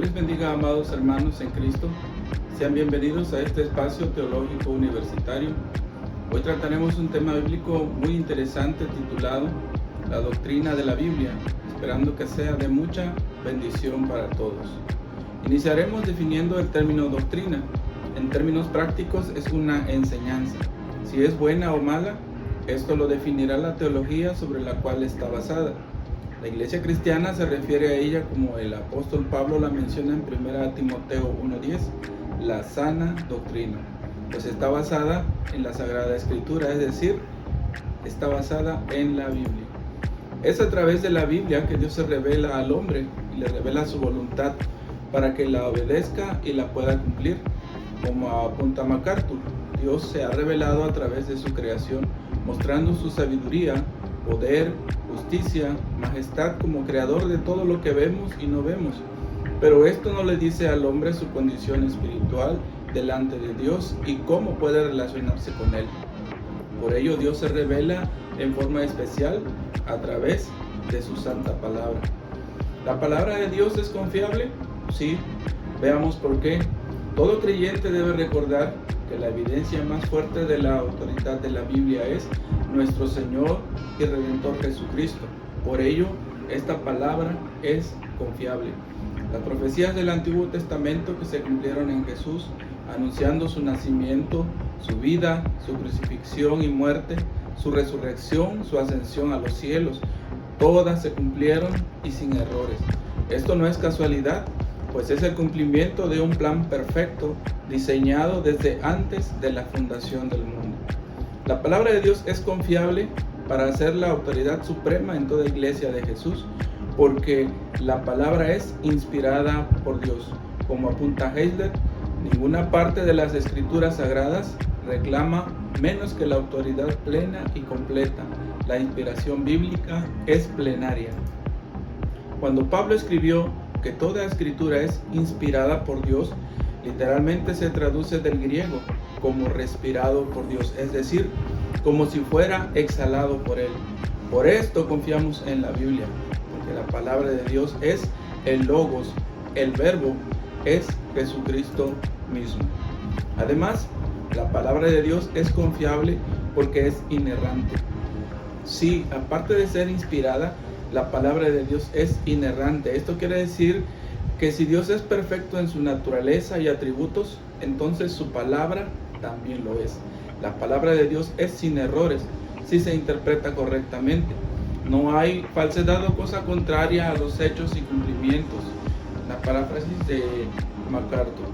Dios les bendiga, amados hermanos en Cristo. Sean bienvenidos a este espacio teológico universitario. Hoy trataremos un tema bíblico muy interesante titulado La doctrina de la Biblia, esperando que sea de mucha bendición para todos. Iniciaremos definiendo el término doctrina. En términos prácticos es una enseñanza. Si es buena o mala, esto lo definirá la teología sobre la cual está basada. La iglesia cristiana se refiere a ella como el apóstol Pablo la menciona en 1 Timoteo 1:10, la sana doctrina, pues está basada en la Sagrada Escritura, es decir, está basada en la Biblia. Es a través de la Biblia que Dios se revela al hombre y le revela su voluntad para que la obedezca y la pueda cumplir. Como apunta MacArthur, Dios se ha revelado a través de su creación, mostrando su sabiduría, poder, justicia, majestad como creador de todo lo que vemos y no vemos. Pero esto no le dice al hombre su condición espiritual delante de Dios y cómo puede relacionarse con Él. Por ello Dios se revela en forma especial a través de su santa palabra. ¿La palabra de Dios es confiable? Sí. Veamos por qué. Todo creyente debe recordar que la evidencia más fuerte de la autoridad de la Biblia es nuestro Señor y Redentor Jesucristo. Por ello, esta palabra es confiable. Las profecías del Antiguo Testamento que se cumplieron en Jesús, anunciando su nacimiento, su vida, su crucifixión y muerte, su resurrección, su ascensión a los cielos, todas se cumplieron y sin errores. Esto no es casualidad, pues es el cumplimiento de un plan perfecto diseñado desde antes de la fundación del mundo. La palabra de Dios es confiable para ser la autoridad suprema en toda iglesia de Jesús, porque la palabra es inspirada por Dios. Como apunta Heisler, ninguna parte de las escrituras sagradas reclama menos que la autoridad plena y completa. La inspiración bíblica es plenaria. Cuando Pablo escribió que toda escritura es inspirada por Dios, literalmente se traduce del griego como respirado por Dios, es decir, como si fuera exhalado por Él. Por esto confiamos en la Biblia, porque la palabra de Dios es el Logos, el Verbo es Jesucristo mismo. Además, la palabra de Dios es confiable porque es inerrante. Sí, aparte de ser inspirada, la palabra de Dios es inerrante. Esto quiere decir que si Dios es perfecto en su naturaleza y atributos, entonces su palabra también lo es. La palabra de Dios es sin errores, si se interpreta correctamente. No hay falsedad o cosa contraria a los hechos y cumplimientos. La paráfrasis de MacArthur.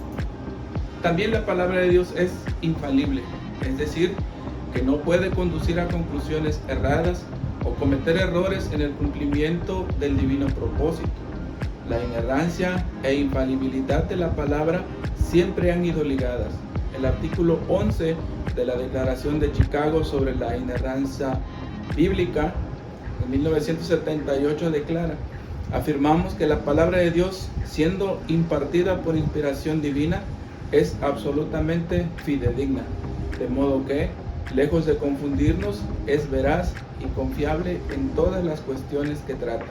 También la palabra de Dios es infalible, es decir, que no puede conducir a conclusiones erradas o cometer errores en el cumplimiento del divino propósito. La inerrancia e infalibilidad de la palabra siempre han ido ligadas. El artículo 11 de la Declaración de Chicago sobre la inerrancia bíblica de 1978 declara: afirmamos que la palabra de Dios, siendo impartida por inspiración divina, es absolutamente fidedigna, de modo que, lejos de confundirnos, es veraz y confiable en todas las cuestiones que trata.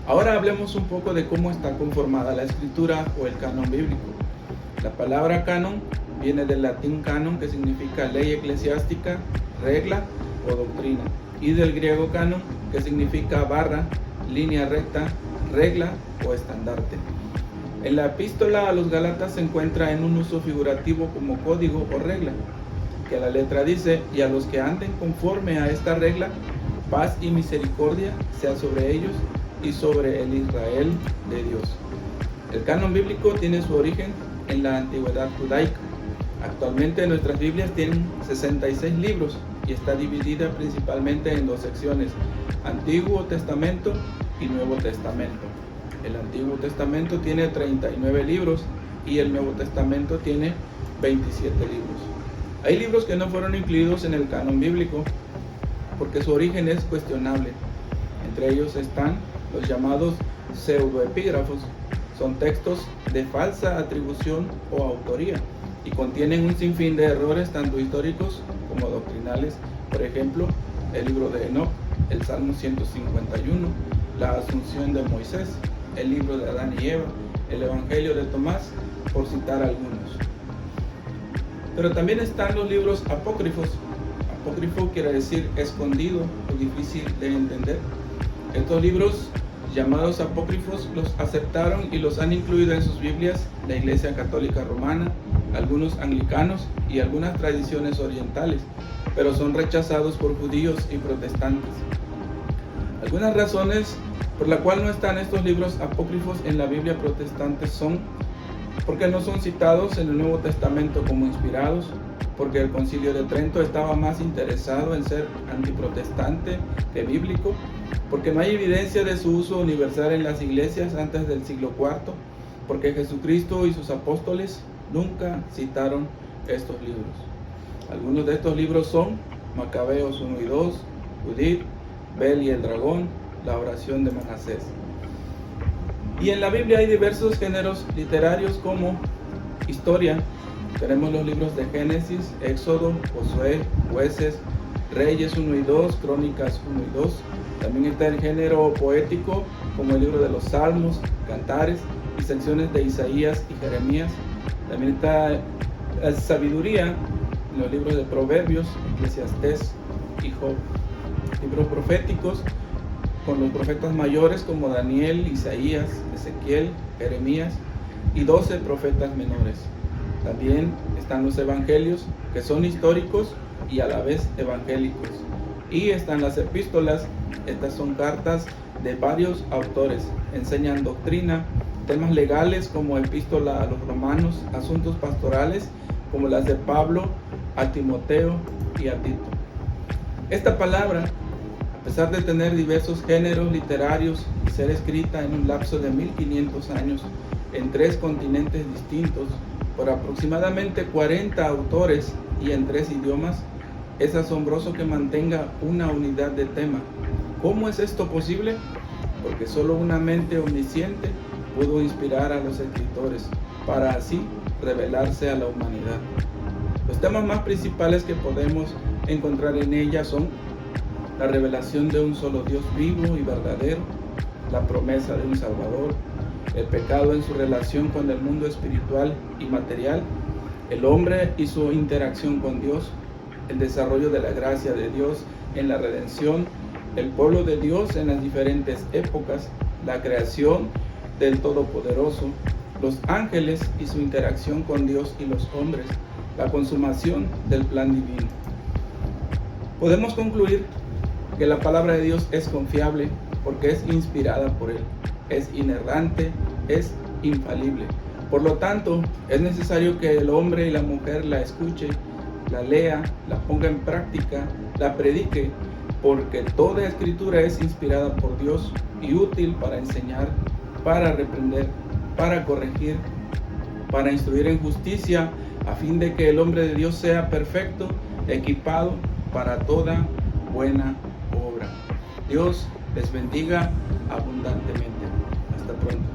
Ahora hablemos un poco de cómo está conformada la escritura o el canon bíblico. La palabra canon viene del latín canon, que significa ley eclesiástica, regla o doctrina, y del griego canon, que significa barra, línea recta, regla o estandarte. En la epístola a los Gálatas se encuentra en un uso figurativo como código o regla, que la letra dice: y a los que anden conforme a esta regla, paz y misericordia sea sobre ellos y sobre el Israel de Dios. El canon bíblico tiene su origen en la antigüedad judaica. Actualmente nuestras Biblias tienen 66 libros y está dividida principalmente en dos secciones: Antiguo Testamento y Nuevo Testamento. El Antiguo Testamento tiene 39 libros y el Nuevo Testamento tiene 27 libros. Hay libros que no fueron incluidos en el canon bíblico porque su origen es cuestionable. Entre ellos están los llamados pseudoepígrafos. Son textos de falsa atribución o autoría y contienen un sinfín de errores tanto históricos como doctrinales. Por ejemplo, el libro de Enoc, el Salmo 151, la Asunción de Moisés, el libro de Adán y Eva, el Evangelio de Tomás, por citar algunos. Pero también están los libros apócrifos. Apócrifo quiere decir escondido o difícil de entender. Estos libros llamados apócrifos los aceptaron y los han incluido en sus Biblias la Iglesia Católica Romana, algunos anglicanos y algunas tradiciones orientales, pero son rechazados por judíos y protestantes. Algunas razones por la cual no están estos libros apócrifos en la Biblia protestante son porque no son citados en el Nuevo Testamento como inspirados, porque el Concilio de Trento estaba más interesado en ser antiprotestante que bíblico, porque no hay evidencia de su uso universal en las iglesias antes del siglo IV, porque Jesucristo y sus apóstoles nunca citaron estos libros. Algunos de estos libros son Macabeos 1 y 2, Judith, Bel y el dragón, la oración de Manasés. Y en la Biblia hay diversos géneros literarios como historia. Tenemos los libros de Génesis, Éxodo, Josué, Jueces, Reyes 1 y 2, Crónicas 1 y 2. También está el género poético, como el libro de los Salmos, Cantares y secciones de Isaías y Jeremías. También está la sabiduría en los libros de Proverbios, Eclesiastés y Job. Libros proféticos con los profetas mayores como Daniel, Isaías, Ezequiel, Jeremías y 12 profetas menores. También están los evangelios, que son históricos y a la vez evangélicos. Y están las epístolas. Estas son cartas de varios autores. Enseñan doctrina, temas legales como epístola a los romanos, asuntos pastorales como las de Pablo a Timoteo y a Tito. Esta palabra, a pesar de tener diversos géneros literarios y ser escrita en un lapso de 1500 años en 3 continentes distintos, por aproximadamente 40 autores y en 3 idiomas, es asombroso que mantenga una unidad de tema. ¿Cómo es esto posible? Porque solo una mente omnisciente pudo inspirar a los escritores para así revelarse a la humanidad. Los temas más principales que podemos encontrar en ella son la revelación de un solo Dios vivo y verdadero, la promesa de un Salvador, el pecado en su relación con el mundo espiritual y material, el hombre y su interacción con Dios, el desarrollo de la gracia de Dios en la redención, el pueblo de Dios en las diferentes épocas, la creación del Todopoderoso, los ángeles y su interacción con Dios y los hombres, la consumación del plan divino. Podemos concluir que la palabra de Dios es confiable porque es inspirada por Él, es inerrante, es infalible. Por lo tanto, es necesario que el hombre y la mujer la escuche, la lea, la ponga en práctica, la predique, porque toda escritura es inspirada por Dios y útil para enseñar, para reprender, para corregir, para instruir en justicia, a fin de que el hombre de Dios sea perfecto, equipado para toda buena obra. Dios les bendiga abundantemente. Hasta pronto.